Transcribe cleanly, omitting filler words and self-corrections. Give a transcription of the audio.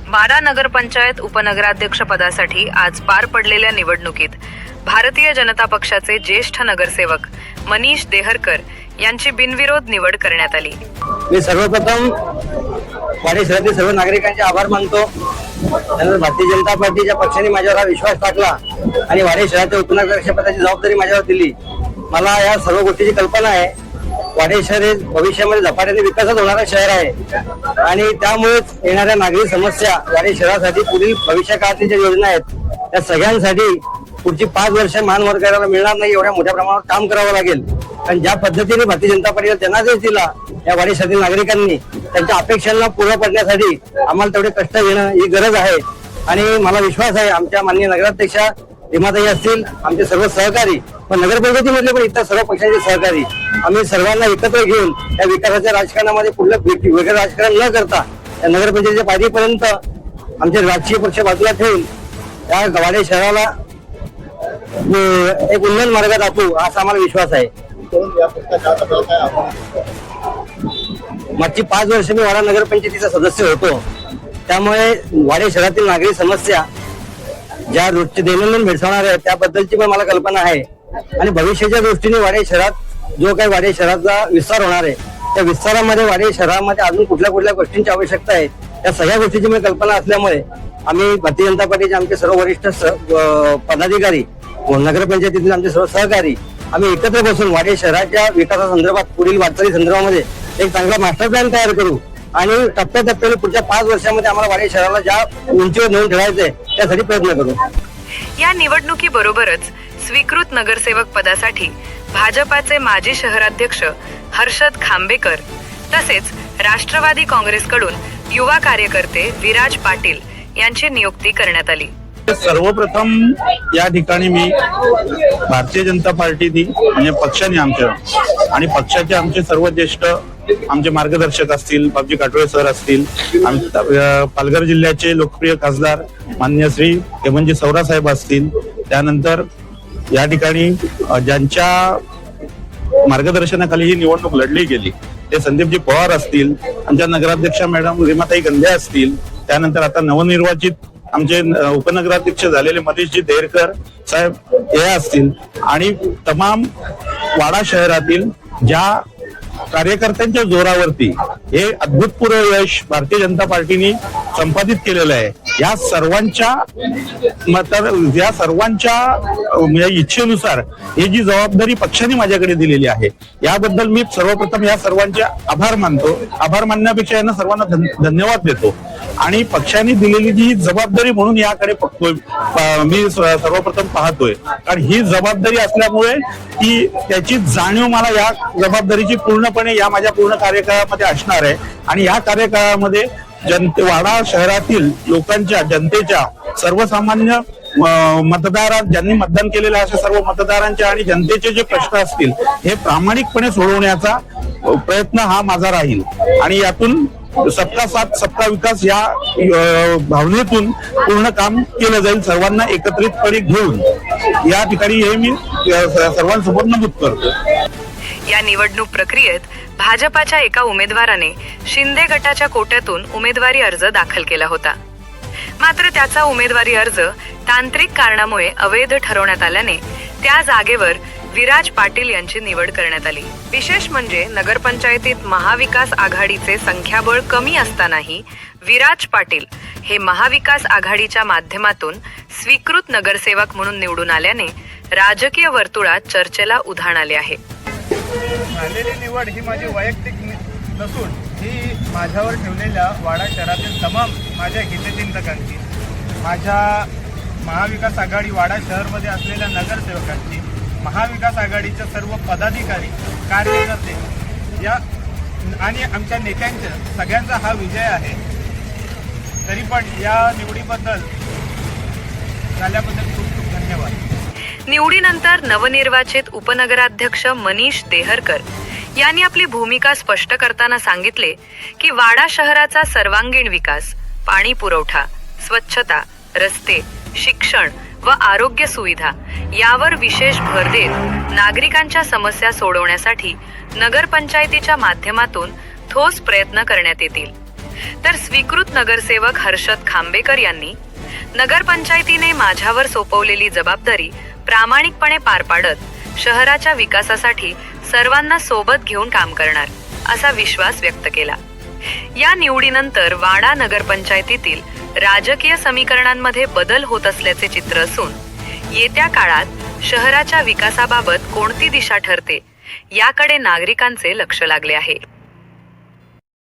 वाडा नगरपंचायत उपनगराध्यक्ष पदासाठी आज पार पडलेल्या निवडणुकीत भारतीय जनता पक्षाचे ज्येष्ठ नगरसेवक मनीष देहरकर यांची बिनविरोध निवड करण्यात आली। मी सर्वप्रथम वाडी शहरातील सर्व नागरिकांचे आभार मानतो। भारतीय जनता पार्टीच्या पक्षाने माझ्यावर हा विश्वास टाकला आणि वाडी शहराच्या उपनगराध्यक्ष पदाची जबाबदारी माझ्यावर दिली। मला या सर्व गोष्टीची कल्पना आहे। वाडी शहर हे भविष्यामध्ये झपाट्याने विकासात होणारे शहर आहे आणि त्यामुळेच येणाऱ्या नागरिक समस्या वाडी शहरासाठी पुढील भविष्य काळातील ज्या योजना आहेत त्या सगळ्यांसाठी पुढची 5 वर्ष महानगराला मिळणार नाही एवढ्या मोठ्या प्रमाणात काम करावं लागेल। आणि ज्या पद्धतीने भारतीय जनता पार्टीला जनादेश दिला या वाडी शहरातील नागरिकांनी त्यांच्या अपेक्षांना पूर्ण करण्यासाठी आम्हाला तेवढे कष्ट घेणं ही गरज आहे। आणि मला विश्वास आहे आमच्या माननीय नगराध्यक्षा रीमाताई असतील, आमचे सर्व सहकारी पण नगरपंचायतीमधले पण इतर सर्व पक्षांचे सहकारी आम्ही सर्वांना एकत्र घेऊन या विकासाच्या राजकारणामध्ये कुठलं वेगळं राजकारण न करता या नगरपंचायतीच्या पातळीपर्यंत आमचे राजकीय पक्ष बाजूला ठेवून या वाडी शहराला एक उन्नत मार्गात दाखवू असा आम्हाला विश्वास आहे। मागची 5 वर्ष मी वाडा नगरपंचायतीचा सदस्य होतो, त्यामुळे वाडी शहरातील नागरिक समस्या ज्या रोजचे दैनंदिन भेडसावणार आहे त्याबद्दलची पण मला कल्पना आहे। आणि भविष्याच्या दृष्टीने वाडी शहरात जो काही वाडी शहराचा विस्तार होणार आहे त्या विस्तारामध्ये वाडी शहरामध्ये अजून कुठल्या गोष्टींची आवश्यकता आहे त्या सगळ्या गोष्टीची मला कल्पना असल्यामुळे आम्ही भारतीय जनता पार्टीचे आमचे सर्व वरिष्ठ पदाधिकारी नगरपंचायतीतील आमचे सर्व सहकारी आम्ही एकत्र बसून वाडी शहराच्या विकासासंदर्भात पुढील वाटचाली संदर्भामध्ये एक चांगला मास्टर प्लॅन तयार करू आणि टप्प्याटप्प्याने पुढच्या 5 वर्षामध्ये आम्हाला वाडी शहराला ज्या उंचीवर नेऊन ठेवायचंय त्यासाठी प्रयत्न करू। या निवडणुकीबरोबरच स्वीकृत नगरसेवक पदासाठी भाजपाचे माजी शहराध्यक्ष हर्षद खांबेकर तसेच राष्ट्रवादी काँग्रेसकडून युवा कार्यकर्ते विराज पाटील यांची नियुक्ती करण्यात आली। सर्वप्रथम या ठिकाणी मी भारतीय जनता पार्टीने म्हणजे पक्षाने आमच्या आणि पक्षाचे आमचे सर्व ज्येष्ठ आमचे मार्गदर्शक असतील, बाबजी काटोळे सर असतील, पालघर जिल्ह्याचे लोकप्रिय खासदार मान्य श्री हेमंतजी सौरा साहेब असतील, त्यानंतर या ठिकाणी ज्यांच्या मार्गदर्शनाखाली ही निवडणूक लढली गेली ते संदीपजी पवार असतील, आमच्या नगराध्यक्षा मॅडम रीमाताई गंधे असतील, त्यानंतर आता नवनिर्वाचित आमचे उपनगराध्यक्ष झालेले मनीषजी देहरकर साहेब हे असतील आणि तमाम वाडा शहरातील ज्या कार्यकर्त्यांच्या जोरावरती हे अद्भुतपूर्व यश भारतीय जनता पार्टीने संपादित केलेलं आहे। या सर्वांच्या इच्छेनुसार ही जी जबाबदारी पक्षाने माझ्याकडे दिलेली आहे याबद्दल मी सर्वप्रथम या सर्वांचे आभार मानतो। आभार मानण्यापेक्षा यांना सर्वांना धन्यवाद देतो आणि पक्षाने दिलेली जी जबाबदारी म्हणून याकडे मी सर्वप्रथम पाहतोय, कारण ही जबाबदारी असल्यामुळे की त्याची जाणीव मला या जबाबदारीची पूर्णपणे या माझ्या पूर्ण कार्यकाळामध्ये असणार आहे। आणि या कार्यकाळामध्ये वाडा शहरातील लोकांच्या जनतेच्या सर्वसामान्य ज्यांनी मतदान केलेलं अशा सर्व मतदारांच्या आणि जनतेचे जे प्रश्न असतील हे प्रामाणिकपणे सोडवण्याचा प्रयत्न हा माझा राहील आणि यातून सबका साथ सबका विकास या भावनेतून पूर्ण काम केलं जाईल, सर्वांना एकत्रितपणे घेऊन या ठिकाणी हे मी सर्वांसमोर नमूद करतो। या निवडणूक प्रक्रियेत भाजपाच्या एका उमेदवाराने शिंदे गटाच्या कोट्यातून उमेदवारी अर्ज दाखल केला होता, मात्र त्याचा उमेदवारी अर्ज तांत्रिक कारणामुळे अवैध ठरवण्यात आल्याने त्या जागेवर विराज पाटील यांची निवड करण्यात आली। विशेष म्हणजे नगरपंचायतीत महाविकास आघाडीचे संख्याबळ कमी असतानाही विराज पाटील हे महाविकास आघाडीच्या माध्यमातून स्वीकृत नगरसेवक म्हणून निवडून आल्याने राजकीय वर्तुळात चर्चेला उधाण आले आहे। झालेली निवड ही माझी वैयक्तिक नसून ही माझ्यावर ठेवलेल्या वाडा शहरातील तमाम माझ्या हितचिंतकांची, माझ्या महाविकास आघाडी वाडा शहरमध्ये असलेल्या नगरसेवकांची, महाविकास आघाडीच्या सर्व पदाधिकारी कार्यकर्ते या आणि आमच्या नेत्यांच्या सगळ्यांचा हा विजय आहे। तरी पण या निवडीबद्दल झाल्याबद्दल खूप खूप धन्यवाद। निवडीनंतर नवनिर्वाचित उपनगराध्यक्ष मनीष देहरकर यांनी आपली भूमिका स्पष्ट करताना सांगितले की वाडा शहराचा सर्वांगीण विकास, पाणी पुरवठा, स्वच्छता, रस्ते, शिक्षण व आरोग्य सुविधा यावर विशेष भर देत नागरिकांच्या समस्या सोडवण्यासाठी नगरपंचायतीच्या माध्यमातून ठोस प्रयत्न करण्यात येतील। तर स्वीकृत नगरसेवक हर्षद खांबेकर यांनी नगरपंचायतीने माझ्यावर सोपवलेली जबाबदारी प्रामाणिकपणे पार पाडत शहराच्या विकासासाठी सर्वांना सोबत घेऊन काम करणार असा विश्वास व्यक्त केला. या निवडीनंतर वाडा नगरपंचायतीतील राजकीय समीकरणांमध्ये बदल होत असल्याचे चित्र असून येत्या काळात शहराच्या विकासाबाबत कोणती दिशा ठरते याकडे नागरिकांचे लक्ष लागले आहे.